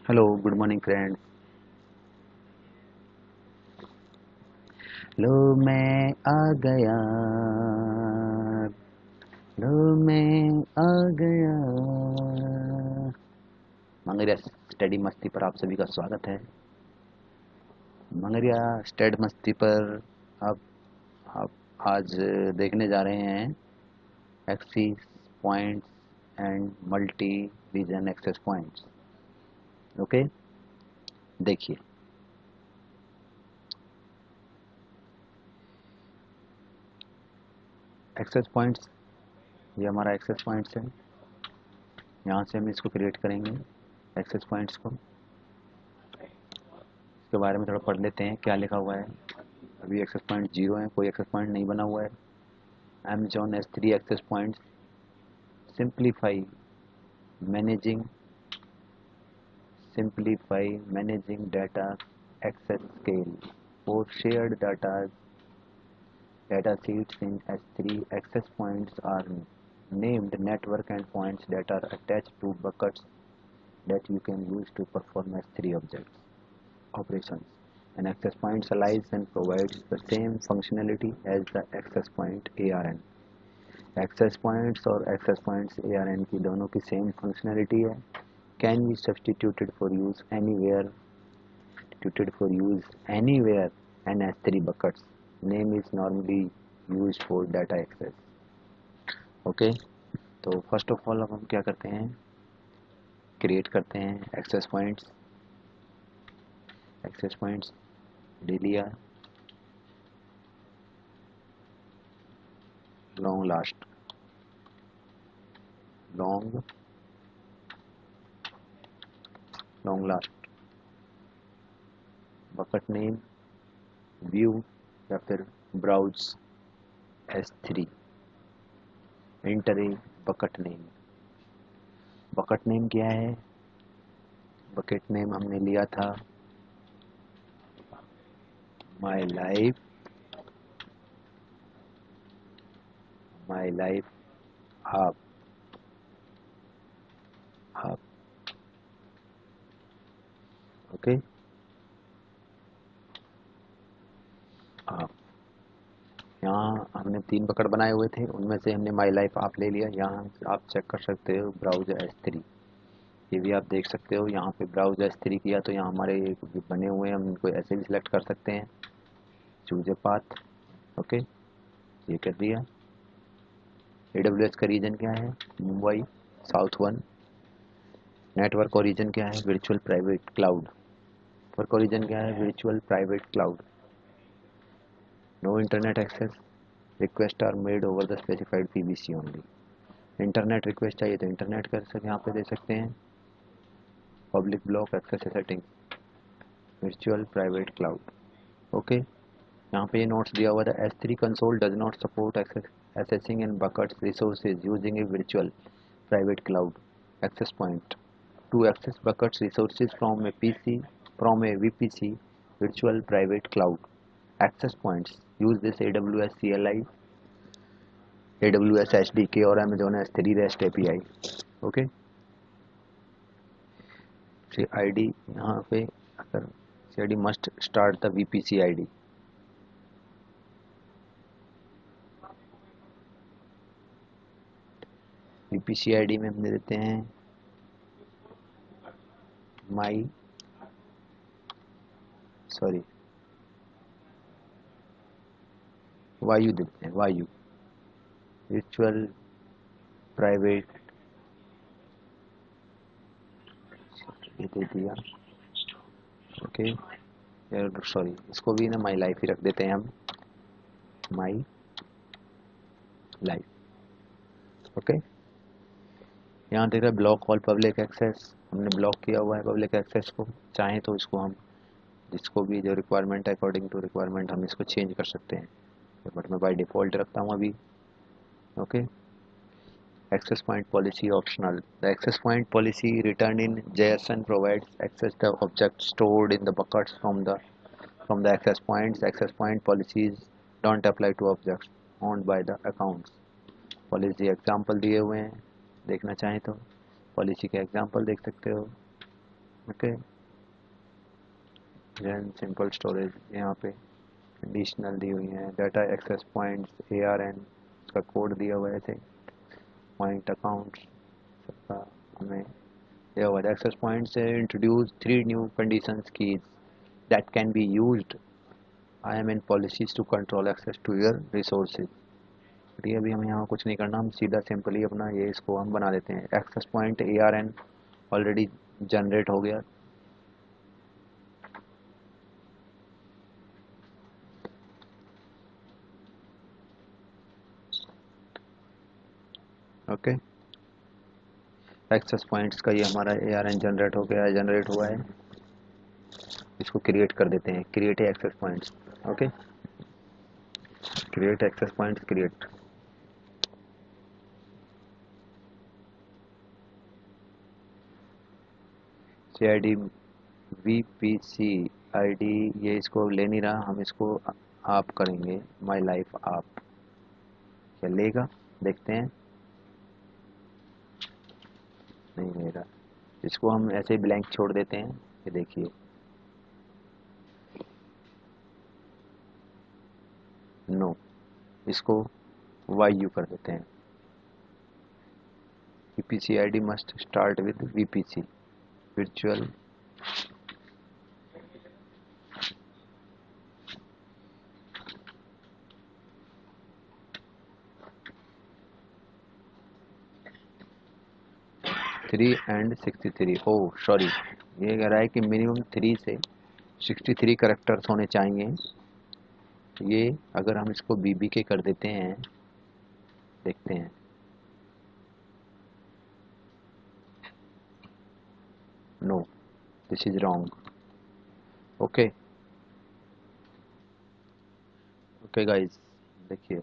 Hello good morning friends. लो मैं आ गया, लो मैं आ गया। मंगरिया स्टडी मस्ती पर आप सभी का स्वागत है। मंगरिया स्टडी मस्ती पर आप आप आज देखने जा रहे हैं access points and multi region access points. Okay, देखिए एक्सेस पॉइंट्स, ये हमारा एक्सेस पॉइंट्स है। यहाँ से हम इसको क्रिएट करेंगे एक्सेस पॉइंट्स को। इसके बारे में थोड़ा पढ़ लेते हैं क्या लिखा हुआ है। अभी एक्सेस पॉइंट 0 है, कोई एक्सेस पॉइंट नहीं बना हुआ है। Amazon S3 access points simplify managing data access scale for shared data sheets in S3. Access points are named network endpoints that are attached to buckets that you can use to perform S3 objects operations. An access point allows and provides the same functionality as the access point ARN. Access points और access points ARN की दोनों की same functionality है। Can be substituted for use anywhere and S3 buckets. Name is normally use for data access. Okay, तो first of all अब हम क्या करते हैं, क्रिएट करते हैं एक्सेस पॉइंट्स। ले लिया, long last bucket name view या फिर browse S3 enter a bucket name क्या है, बकेट नेम हमने लिया था माई लाइफ हब। ओके, यहाँ हमने 3 बकेट बनाए हुए थे, उनमें से हमने माई लाइफ आप ले लिया। यहाँ आप चेक कर सकते हो ब्राउज़र S3, ये भी आप देख सकते हो। यहाँ पे ब्राउज़र S3 किया तो यहाँ हमारे बने हुए हैं, हम इनको ऐसे भी सिलेक्ट कर सकते हैं, चूज ए पाथ। ओके, ये कर दिया। AWS का रीजन क्या है, मुंबई साउथ 1। नेटवर्क ओरिजिन क्या है, virtual private cloud. Work origin क्या है, virtual private cloud. No internet access, request are made over the specified PVC only. Internet request चाहिए तो इंटरनेट कर सकते, यहाँ पे दे सकते हैं। Public block access setting, virtual private cloud. Okay, यहाँ पे ये नोट्स दिया हुआ था, S3 console does not support accessing and buckets resources using a virtual private cloud access point. To access buckets resources from a VPC virtual private cloud access points, use this AWS CLI, AWS SDK और Amazon S3 REST API. Okay, ID यहाँ पे अगर CD must start the VPC ID. VPC ID में हम दे देते हैं वायु देते हैं, वायु वर्चुअल प्राइवेट, ये दे दिया। ओके, सॉरी, इसको भी ना माई लाइफ ही रख देते हैं हम, माई लाइफ। ओके, यहाँ देख रहे हैं ब्लॉक ऑल पब्लिक एक्सेस, हमने ब्लॉक किया हुआ है पब्लिक एक्सेस को। चाहें तो इसको हम, जिसको भी जो रिक्वायरमेंट है अकॉर्डिंग टू रिक्वायरमेंट हम इसको चेंज कर सकते हैं, बट मैं बाय डिफ़ॉल्ट रखता हूँ अभी। Okay, access point policy optional. The access point policy returned in JSON provides access to objects stored in the buckets from the access points. Access point policies don't apply to objects owned by the accounts. Policy example दिए हुए हैं, देखना चाहें तो policy के example देख सकते हो। ओके, देन सिंपल स्टोरेज यहाँ पे कंडीशनल दी हुई है, डाटा एक्सेस पॉइंट्स ARN का कोड दिया हुआ है, ऐसे पॉइंट अकाउंट्स सबका हमें दिया हुआ है। एक्सेस पॉइंट से introduce 3 new conditions keys that can be used IAM policies to control access to your resources. ठीक है, अभी हमें यहाँ कुछ नहीं करना, हम सीधा सिंपली अपना ये इसको हम बना देते हैं। Access point ARN already generate हो गया। ओके, एक्सेस पॉइंट्स का ये हमारा ARN जनरेट हो गया है, जनरेट हुआ है। इसको क्रिएट कर देते हैं, create access points. Okay, create access points, create. CID VPC ID ये इसको ले नहीं रहा, हम इसको आप करेंगे, माई लाइफ आप। क्या लेगा देखते हैं, नहीं ले रहा। इसको हम ऐसे ही ब्लैंक छोड़ देते हैं, ये देखिए नो। इसको YU कर देते हैं। VPC ID must start with VPC virtual 3 and 63। Oh sorry, ये कह रहा है कि मिनिमम 3 से 63 करेक्टर्स होने चाहिए। ये अगर हम इसको BBK कर देते हैं, देखते हैं। No, this is wrong. Okay, okay guys, देखिए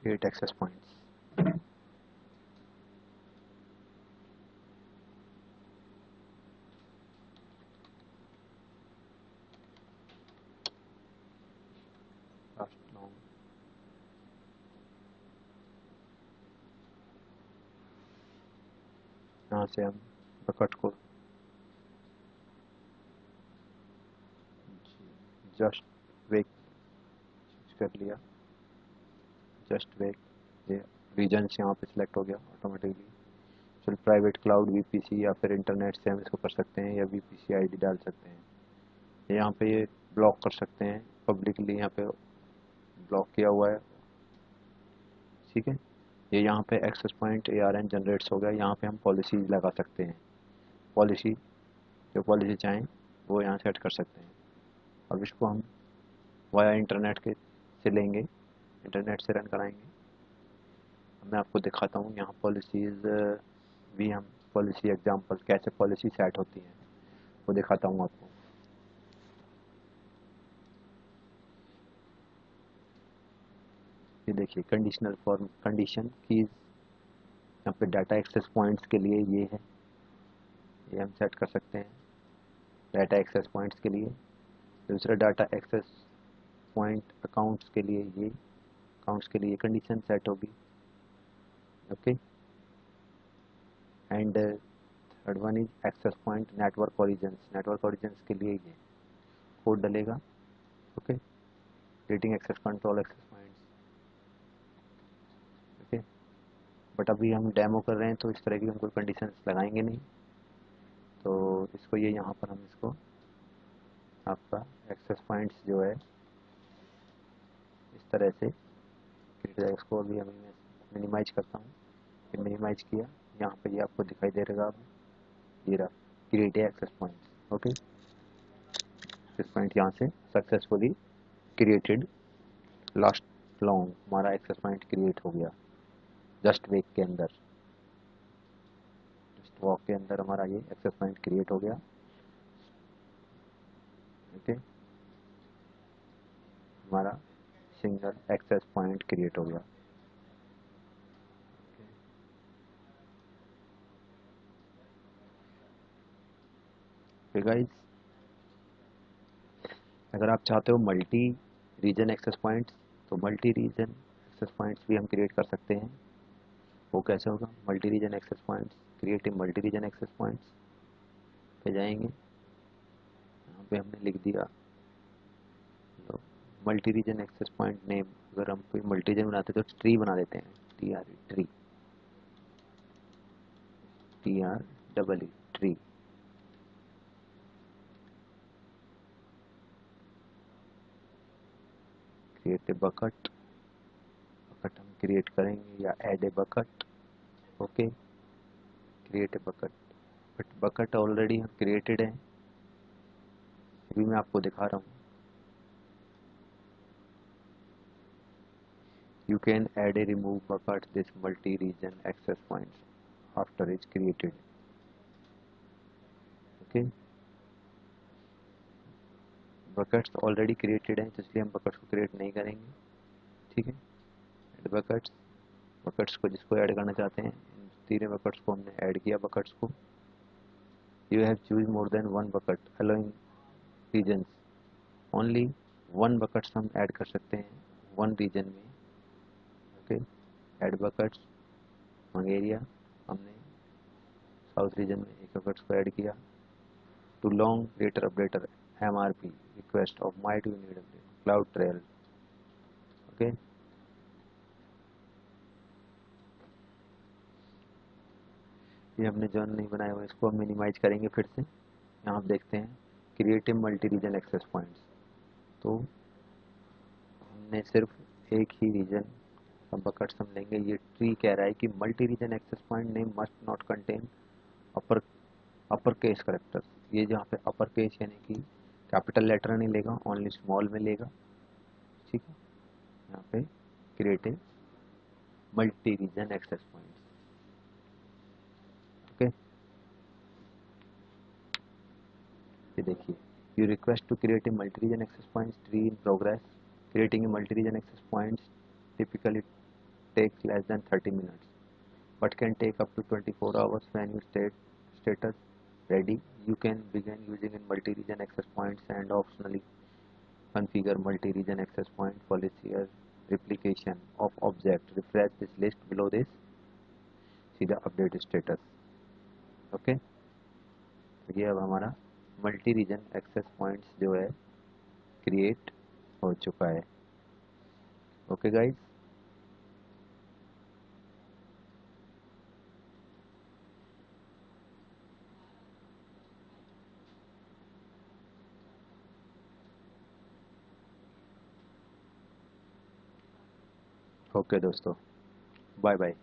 क्रिएट एक्सेस पॉइंट्स। यहाँ से हम बकेट को जस्ट वेक कर लिया, जस्ट वेक। ये रीजन्स यहाँ पे सिलेक्ट हो गया ऑटोमेटिकली। चल प्राइवेट क्लाउड VPC या फिर इंटरनेट से हम इसको कर सकते हैं, या VPC ID डाल सकते हैं। यहाँ पे ये ब्लॉक कर सकते हैं पब्लिकली, यहाँ पे ब्लॉक किया हुआ है। ठीक है, ये यहाँ पे एक्सेस पॉइंट ARN जनरेट्स हो गया। यहाँ पे हम पॉलिसीज लगा सकते हैं, पॉलिसी जो पॉलिसी चाहें वो यहाँ सेट कर सकते हैं। अब इसको हम वाया इंटरनेट के से लेंगे, इंटरनेट से रन कराएंगे। मैं आपको दिखाता हूँ यहाँ पॉलिसीज़ भी, हम पॉलिसी एग्जांपल कैसे पॉलिसी सेट होती है वो दिखाता हूँ आपको। ये देखिए कंडीशनल फॉर्म, कंडीशन कीज। यहाँ पे डाटा एक्सेस पॉइंट्स के लिए ये है, ये हम सेट कर सकते हैं डाटा एक्सेस पॉइंट्स के लिए। दूसरा डाटा एक्सेस पॉइंट अकाउंट्स के लिए, ये अकाउंट्स के लिए कंडीशन सेट होगी। Okay, and third one is access point network origins. Network origins के लिए ये कोड डलेगा। Okay, rating access control access points. Okay, but अभी हम डेमो कर रहे हैं तो इस तरह की हम कोई कंडीशंस लगाएंगे नहीं, तो इसको ये यहाँ पर हम इसको आपका एक्सेस पॉइंट्स जो है इस तरह से इसको अभी हम मिनिमाइज करता हूँ। ये मिनिमाइज किया, यहाँ पे ये आपको दिखाई दे रहेगा। अब ये रहा create access points. Okay, access point यहाँ से सक्सेसफुली क्रिएटेड। लास्ट लॉन्ग हमारा एक्सेस पॉइंट क्रिएट हो गया जस्ट वेक के अंदर, जस्ट वॉक के अंदर हमारा ये एक्सेस पॉइंट क्रिएट हो गया। हमारा सिंगल एक्सेस पॉइंट क्रिएट हो गया। गाइस, अगर आप चाहते हो मल्टी रीजन एक्सेस पॉइंट्स, तो मल्टी रीजन एक्सेस पॉइंट्स भी हम क्रिएट कर सकते हैं। वो कैसे होगा? Multi region access points, create multi region access points पे जाएंगे। यहाँ पे हमने लिख दिया multi region access point name. अगर हम कोई मल्टी रीजन बनाते तो ट्री बना देते हैं, tree, TREE tree. Create a bucket, bucket हम क्रिएट करेंगे, या add a bucket. Okay, create a bucket, but bucket already हम क्रिएटेड है, अभी मैं आपको दिखा रहा हूँ। You can add a remove bucket this multi-region access points after it's created. Okay, buckets already created हैं, तो इसलिए हम buckets को create नहीं करेंगे। ठीक है, add buckets, buckets को जिसको ऐड करना चाहते हैं, इन तीनों buckets को हमने ऐड किया। buckets को you have choose more than one bucket allowing regions, only one buckets हम ऐड कर सकते हैं one region में। ओके, add buckets मंगेरिया, हमने साउथ रीजन में एक buckets को ऐड किया। to long later updater MRP request of my to need update cloud trail। Okay, ये हमने जो नहीं बनाया हुआ इसको हम मिनिमाइज करेंगे फिर से। यहाँ आप देखते हैं creative multi region access points, तो हमने सिर्फ एक ही रीजन का बकेट्स हम लेंगे। ये ट्री कह रहा है कि multi region access point name must not contain upper upper case characters. ये जहाँ पे अपर केस यानी कि कैपिटल लेटर नहीं लेगा, ओनली स्मॉल में लेगा। ठीक है, यहाँ पे creative multi region access points. Okay, ये देखिए, you request to create a multi region access points, tree in progress. Creating a multi region access points typically takes less than 30 minutes but can take up to 24 hours when your status ready. You can begin using in multi-region access points and optionally configure multi-region access point policy as replication of object. Refresh this list below this, see the update status। Okay, तो ये अब हमारा multi region access points जो है create हो चुका है। Okay guys, okay दोस्तों, बाय बाय।